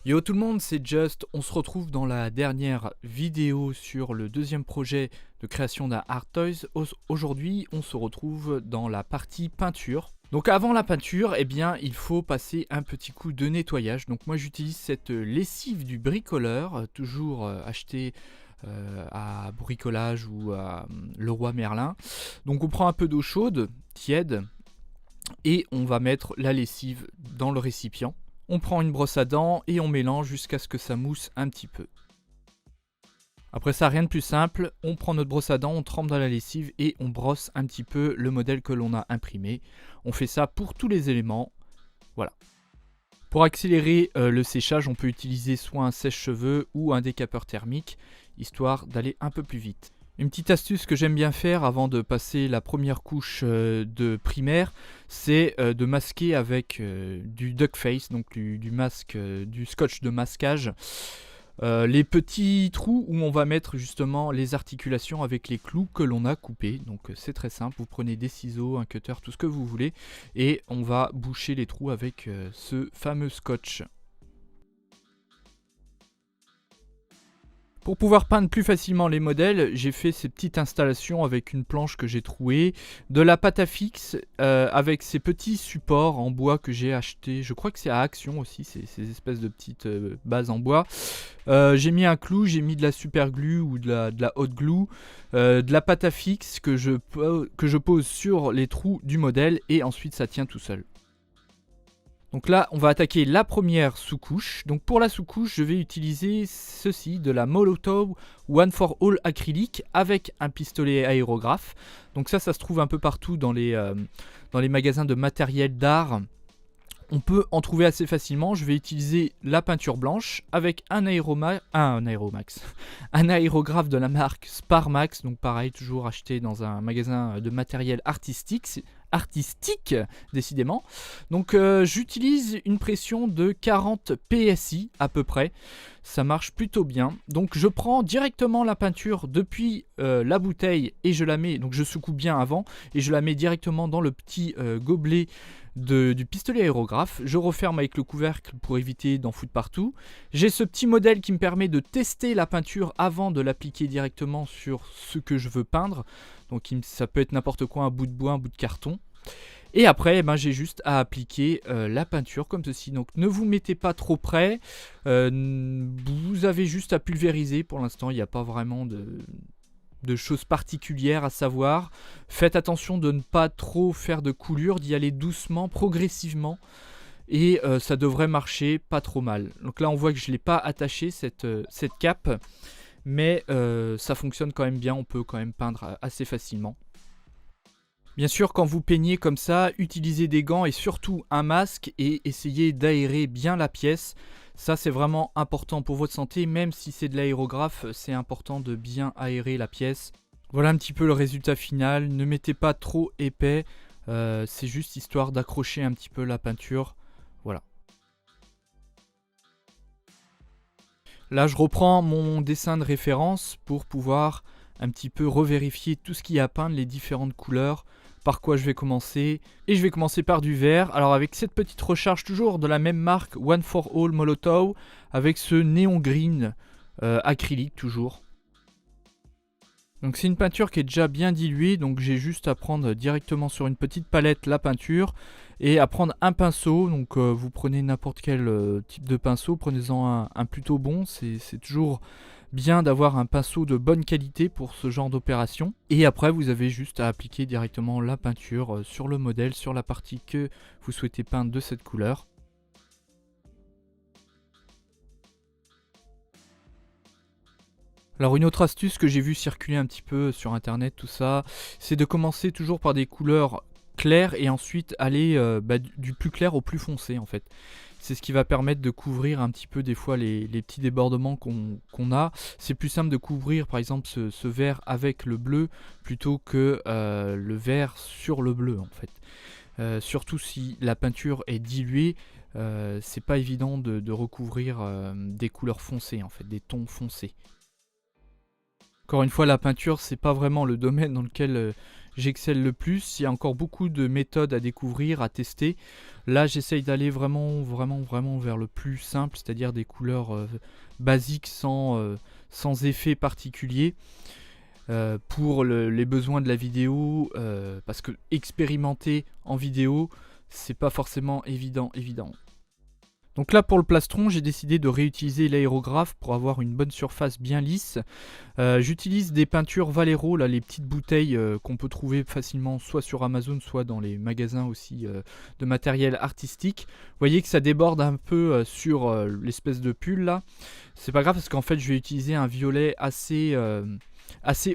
Yo tout le monde, c'est Just. On se retrouve dans la dernière vidéo sur le deuxième projet de création d'un Art Toys. Aujourd'hui, on se retrouve dans la partie peinture. Donc avant la peinture, eh bien, il faut passer un petit coup de nettoyage. Donc moi j'utilise cette lessive du bricoleur, toujours achetée à Bricolage ou à Leroy Merlin. Donc on prend un peu d'eau chaude, tiède, et on va mettre la lessive dans le récipient. On prend une brosse à dents et on mélange jusqu'à ce que ça mousse un petit peu. Après ça, rien de plus simple, on prend notre brosse à dents, on trempe dans la lessive et on brosse un petit peu le modèle que l'on a imprimé. On fait ça pour tous les éléments. Voilà. Pour accélérer le séchage, on peut utiliser soit un sèche-cheveux ou un décapeur thermique, histoire d'aller un peu plus vite. Une petite astuce que j'aime bien faire avant de passer la première couche de primaire, c'est de masquer avec du duct face, donc du masque, du scotch de masquage, les petits trous où on va mettre justement les articulations avec les clous que l'on a coupés. Donc c'est très simple, vous prenez des ciseaux, un cutter, tout ce que vous voulez, et on va boucher les trous avec ce fameux scotch. Pour pouvoir peindre plus facilement les modèles, j'ai fait ces petites installations avec une planche que j'ai trouée, de la pâte à fixe avec ces petits supports en bois que j'ai acheté. Je crois que c'est à Action aussi, ces espèces de petites bases en bois. J'ai mis un clou, j'ai mis de la super glue ou de la hot glue, de la pâte à fixe que je pose sur les trous du modèle et ensuite ça tient tout seul. Donc là, on va attaquer la première sous-couche. Donc pour la sous-couche, je vais utiliser ceci, de la Molotov One for All acrylique avec un pistolet aérographe. Donc ça se trouve un peu partout dans les magasins de matériel d'art. On peut en trouver assez facilement. Je vais utiliser la peinture blanche avec un aérographe de la marque Sparmax. Donc pareil, toujours acheté dans un magasin de matériel artistique décidément. Donc j'utilise une pression de 40 PSI à peu près. Ça marche plutôt bien. Donc je prends directement la peinture depuis la bouteille et je la mets, donc je secoue bien avant et je la mets directement dans le petit gobelet du pistolet aérographe. Je referme avec le couvercle pour éviter d'en foutre partout. J'ai ce petit modèle qui me permet de tester la peinture avant de l'appliquer directement sur ce que je veux peindre. Donc ça peut être n'importe quoi, un bout de bois, un bout de carton. Et après, j'ai juste à appliquer la peinture comme ceci. Donc ne vous mettez pas trop près. Vous avez juste à pulvériser. Pour l'instant, il n'y a pas vraiment de choses particulières à savoir. Faites attention de ne pas trop faire de coulure, d'y aller doucement, progressivement. Et ça devrait marcher pas trop mal. Donc là, on voit que je ne l'ai pas attaché, cette cape. Mais ça fonctionne quand même bien, on peut quand même peindre assez facilement. Bien sûr, quand vous peignez comme ça, utilisez des gants et surtout un masque et essayez d'aérer bien la pièce. Ça, c'est vraiment important pour votre santé, même si c'est de l'aérographe, c'est important de bien aérer la pièce. Voilà un petit peu le résultat final. Ne mettez pas trop épais, c'est juste histoire d'accrocher un petit peu la peinture. Voilà. Là, je reprends mon dessin de référence pour pouvoir un petit peu revérifier tout ce qu'il y a à peindre, les différentes couleurs, par quoi je vais commencer. Et je vais commencer par du vert. Alors avec cette petite recharge toujours de la même marque, One for All Molotov, avec ce néon green acrylique toujours. Donc c'est une peinture qui est déjà bien diluée, donc j'ai juste à prendre directement sur une petite palette la peinture et à prendre un pinceau. Donc vous prenez n'importe quel type de pinceau, prenez-en un plutôt bon, c'est toujours bien d'avoir un pinceau de bonne qualité pour ce genre d'opération. Et après vous avez juste à appliquer directement la peinture sur le modèle, sur la partie que vous souhaitez peindre de cette couleur. Alors une autre astuce que j'ai vu circuler un petit peu sur internet, tout ça, c'est de commencer toujours par des couleurs claires et ensuite aller du plus clair au plus foncé en fait. C'est ce qui va permettre de couvrir un petit peu des fois les petits débordements qu'on a. C'est plus simple de couvrir par exemple ce vert avec le bleu plutôt que le vert sur le bleu en fait. Surtout si la peinture est diluée, c'est pas évident de recouvrir des couleurs foncées en fait, des tons foncés. Encore une fois, la peinture, c'est pas vraiment le domaine dans lequel j'excelle le plus. Il y a encore beaucoup de méthodes à découvrir, à tester. Là, j'essaye d'aller vraiment vers le plus simple, c'est-à-dire des couleurs basiques sans effet particulier. Pour les besoins de la vidéo, parce que expérimenter en vidéo, c'est pas forcément évident. Donc là pour le plastron, j'ai décidé de réutiliser l'aérographe pour avoir une bonne surface bien lisse. J'utilise des peintures Valero, là, les petites bouteilles qu'on peut trouver facilement soit sur Amazon, soit dans les magasins aussi de matériel artistique. Vous voyez que ça déborde un peu sur l'espèce de pull là. C'est pas grave parce qu'en fait je vais utiliser un violet assez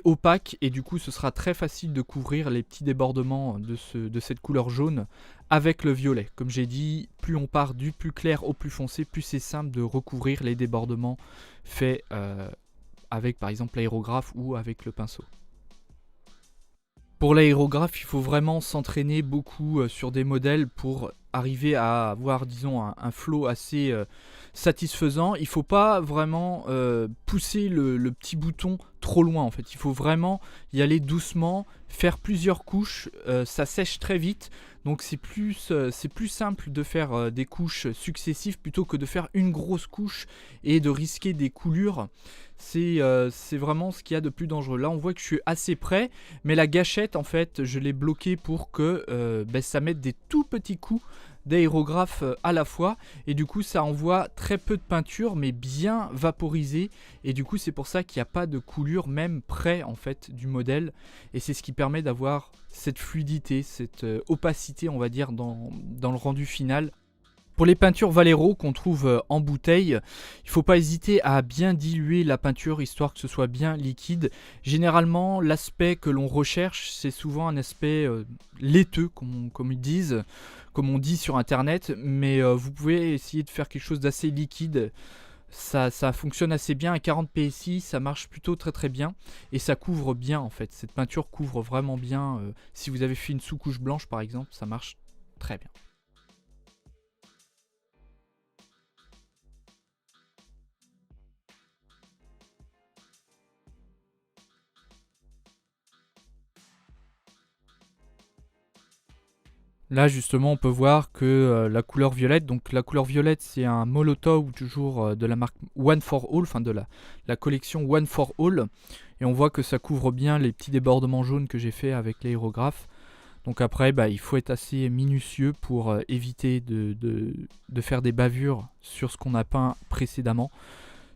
opaque et du coup ce sera très facile de couvrir les petits débordements de cette couleur jaune avec le violet. Comme j'ai dit, plus on part du plus clair au plus foncé, plus c'est simple de recouvrir les débordements faits avec par exemple l'aérographe ou avec le pinceau. Pour l'aérographe, il faut vraiment s'entraîner beaucoup sur des modèles pour arriver à avoir, disons, un flow assez satisfaisant. Il ne faut pas vraiment pousser le petit bouton trop loin en fait. Il faut vraiment y aller doucement, faire plusieurs couches, ça sèche très vite. Donc c'est plus simple de faire des couches successives plutôt que de faire une grosse couche et de risquer des coulures. C'est vraiment ce qu'il y a de plus dangereux. Là on voit que je suis assez près, mais la gâchette en fait je l'ai bloquée pour que ça mette des tout petits coups d'aérographe à la fois, et du coup ça envoie très peu de peinture mais bien vaporisé, et du coup c'est pour ça qu'il n'y a pas de coulure même près en fait du modèle, et c'est ce qui permet d'avoir cette fluidité, cette opacité on va dire dans le rendu final. Pour les peintures Valero qu'on trouve en bouteille, il ne faut pas hésiter à bien diluer la peinture histoire que ce soit bien liquide. Généralement, l'aspect que l'on recherche, c'est souvent un aspect laiteux, comme ils disent, comme on dit sur internet, mais vous pouvez essayer de faire quelque chose d'assez liquide. Ça fonctionne assez bien à 40 PSI, ça marche plutôt très bien et ça couvre bien en fait. Cette peinture couvre vraiment bien. Si vous avez fait une sous-couche blanche par exemple, ça marche très bien. Là justement on peut voir que la couleur violette, donc la couleur violette c'est un Molotov toujours de la marque One for All, enfin de la collection One for All, et on voit que ça couvre bien les petits débordements jaunes que j'ai fait avec l'aérographe. Donc après il faut être assez minutieux pour éviter de faire des bavures sur ce qu'on a peint précédemment.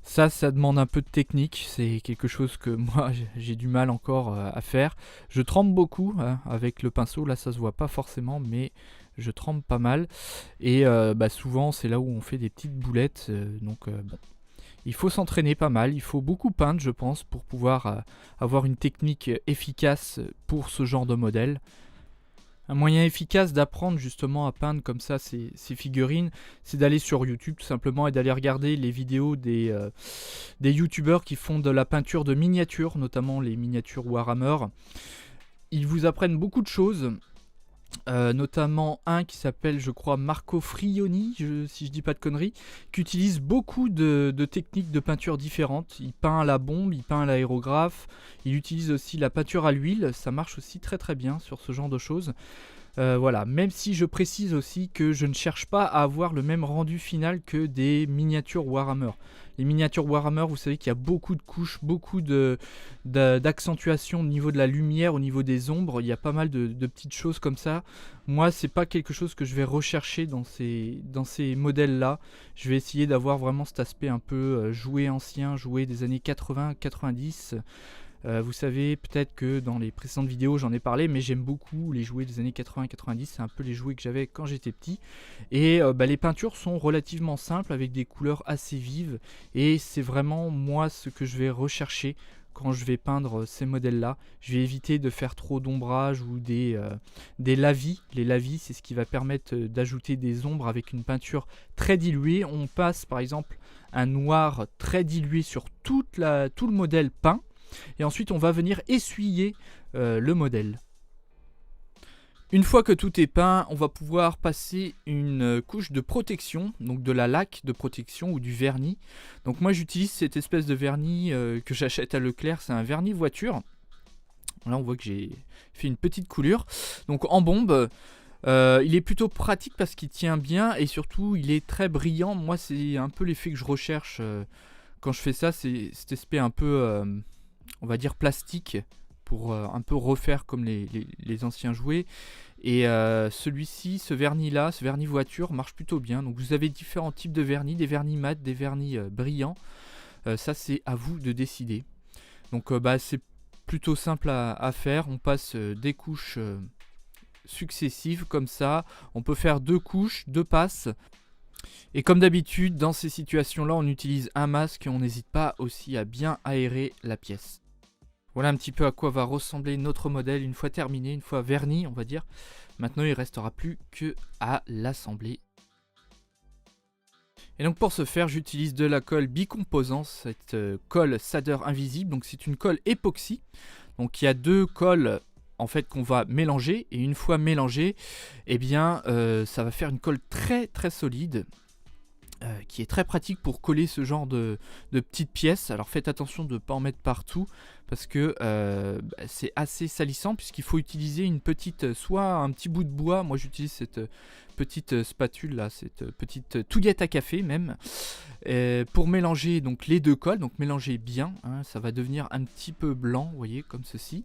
Ça demande un peu de technique, c'est quelque chose que moi j'ai du mal encore à faire. Je trempe beaucoup avec le pinceau, là ça se voit pas forcément, mais je trempe pas mal. Et souvent c'est là où on fait des petites boulettes, donc bon. Il faut s'entraîner pas mal, il faut beaucoup peindre je pense pour pouvoir avoir une technique efficace pour ce genre de modèle. Un moyen efficace d'apprendre justement à peindre comme ça ces figurines, c'est d'aller sur YouTube tout simplement et d'aller regarder les vidéos des youtubeurs qui font de la peinture de miniatures, notamment les miniatures Warhammer. Ils vous apprennent beaucoup de choses, notamment un qui s'appelle je crois Marco Frioni, si je dis pas de conneries, qui utilise beaucoup de techniques de peinture différentes. Il peint à la bombe, il peint à l'aérographe, il utilise aussi la peinture à l'huile, ça marche aussi très bien sur ce genre de choses. Voilà, même si je précise aussi que je ne cherche pas à avoir le même rendu final que des miniatures Warhammer. Les miniatures Warhammer, vous savez qu'il y a beaucoup de couches, beaucoup d'accentuation au niveau de la lumière, au niveau des ombres. Il y a pas mal de petites choses comme ça. Moi, c'est pas quelque chose que je vais rechercher dans ces modèles-là. Je vais essayer d'avoir vraiment cet aspect un peu jouet ancien, jouet des années 80-90. Vous savez peut-être que dans les précédentes vidéos j'en ai parlé, mais j'aime beaucoup les jouets des années 80-90, c'est un peu les jouets que j'avais quand j'étais petit. Et les peintures sont relativement simples avec des couleurs assez vives, et c'est vraiment moi ce que je vais rechercher quand je vais peindre ces modèles là. Je vais éviter de faire trop d'ombrage ou des lavis. Les lavis c'est ce qui va permettre d'ajouter des ombres avec une peinture très diluée. On passe par exemple un noir très dilué sur tout le modèle peint. Et ensuite on va venir essuyer le modèle. Une fois que tout est peint, on va pouvoir passer une couche de protection, donc de la laque de protection ou du vernis. Donc moi j'utilise cette espèce de vernis que j'achète à Leclerc, c'est un vernis voiture. Là on voit que j'ai fait une petite coulure. Donc en bombe, il est plutôt pratique parce qu'il tient bien et surtout il est très brillant. Moi c'est un peu l'effet que je recherche quand je fais ça, c'est cet aspect un peu, on va dire plastique, pour un peu refaire comme les anciens jouets. Et celui-ci, ce vernis là, ce vernis voiture marche plutôt bien. Donc vous avez différents types de vernis, des vernis mat, des vernis brillants. Ça c'est à vous de décider. Donc c'est plutôt simple à faire. On passe des couches successives comme ça. On peut faire 2 couches, 2 passes. Et comme d'habitude, dans ces situations-là, on utilise un masque et on n'hésite pas aussi à bien aérer la pièce. Voilà un petit peu à quoi va ressembler notre modèle une fois terminé, une fois verni, on va dire. Maintenant, il ne restera plus que à l'assembler. Et donc pour ce faire, j'utilise de la colle bicomposant, cette colle Sader invisible. Donc c'est une colle époxy. Donc il y a 2 colles en fait qu'on va mélanger, et une fois mélangé, eh bien ça va faire une colle très très solide, qui est très pratique pour coller ce genre de petites pièces. Alors faites attention de ne pas en mettre partout parce que c'est assez salissant, puisqu'il faut utiliser une petite, soit un petit bout de bois. Moi j'utilise cette petite spatule là, cette petite touillette à café même, pour mélanger donc les 2 colles. Donc mélangez bien, hein, ça va devenir un petit peu blanc, vous voyez, comme ceci.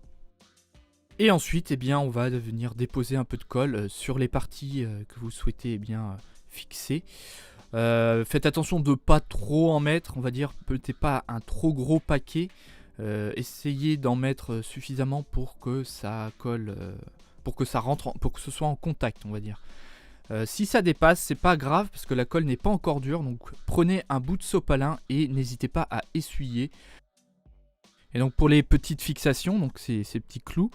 Et ensuite, eh bien, on va venir déposer un peu de colle sur les parties que vous souhaitez fixer. Faites attention de ne pas trop en mettre, on va dire, peut-être pas un trop gros paquet. Essayez d'en mettre suffisamment pour que ça colle, pour que ça rentre, pour que ce soit en contact, on va dire. Si ça dépasse, c'est pas grave parce que la colle n'est pas encore dure, donc prenez un bout de sopalin et n'hésitez pas à essuyer. Et donc pour les petites fixations, donc ces petits clous,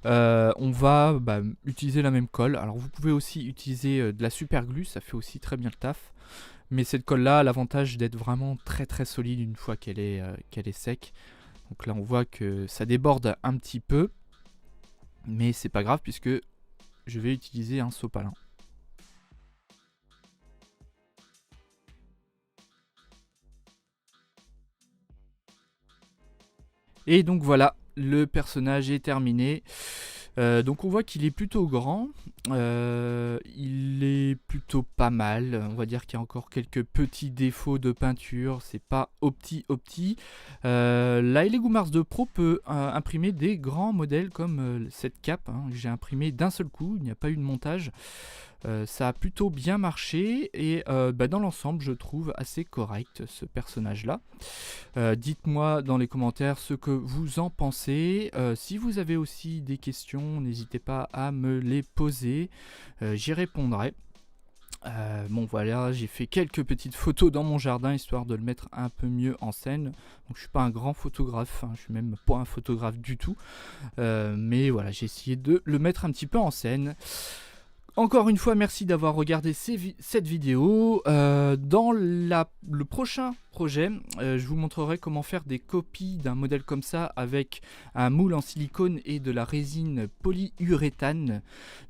on va utiliser la même colle. Alors vous pouvez aussi utiliser de la super glue, ça fait aussi très bien le taf. Mais cette colle là a l'avantage d'être vraiment très très solide une fois qu'elle est sec. Donc là on voit que ça déborde un petit peu, mais c'est pas grave puisque je vais utiliser un sopalin. Et donc voilà, le personnage est terminé. Donc on voit qu'il est plutôt grand, il est plutôt pas mal, on va dire qu'il y a encore quelques petits défauts de peinture, c'est pas opti. La Lego Mars 2 Pro peut imprimer des grands modèles comme cette cape, hein, que j'ai imprimé d'un seul coup, il n'y a pas eu de montage. Ça a plutôt bien marché et dans l'ensemble je trouve assez correct ce personnage là. Dites-moi dans les commentaires ce que vous en pensez. Si vous avez aussi des questions, n'hésitez pas à me les poser, j'y répondrai. Bon voilà, j'ai fait quelques petites photos dans mon jardin histoire de le mettre un peu mieux en scène. Donc je suis pas un grand photographe, hein, je suis même pas un photographe du tout, mais voilà, j'ai essayé de le mettre un petit peu en scène. Encore une fois, merci d'avoir regardé cette vidéo. Dans le prochain projet, je vous montrerai comment faire des copies d'un modèle comme ça avec un moule en silicone et de la résine polyuréthane.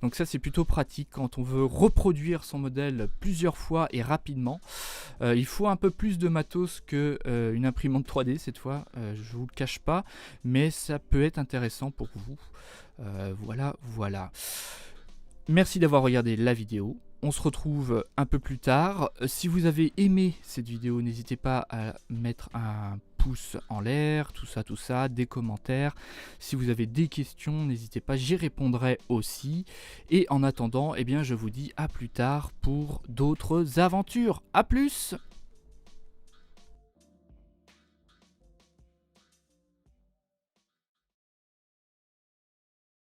Donc ça c'est plutôt pratique quand on veut reproduire son modèle plusieurs fois et rapidement. Il faut un peu plus de matos que une imprimante 3D cette fois, je vous le cache pas, mais ça peut être intéressant pour vous. Voilà. Merci d'avoir regardé la vidéo, on se retrouve un peu plus tard. Si vous avez aimé cette vidéo, n'hésitez pas à mettre un pouce en l'air, tout ça, des commentaires. Si vous avez des questions, n'hésitez pas, j'y répondrai aussi. Et en attendant, eh bien, je vous dis à plus tard pour d'autres aventures. À plus!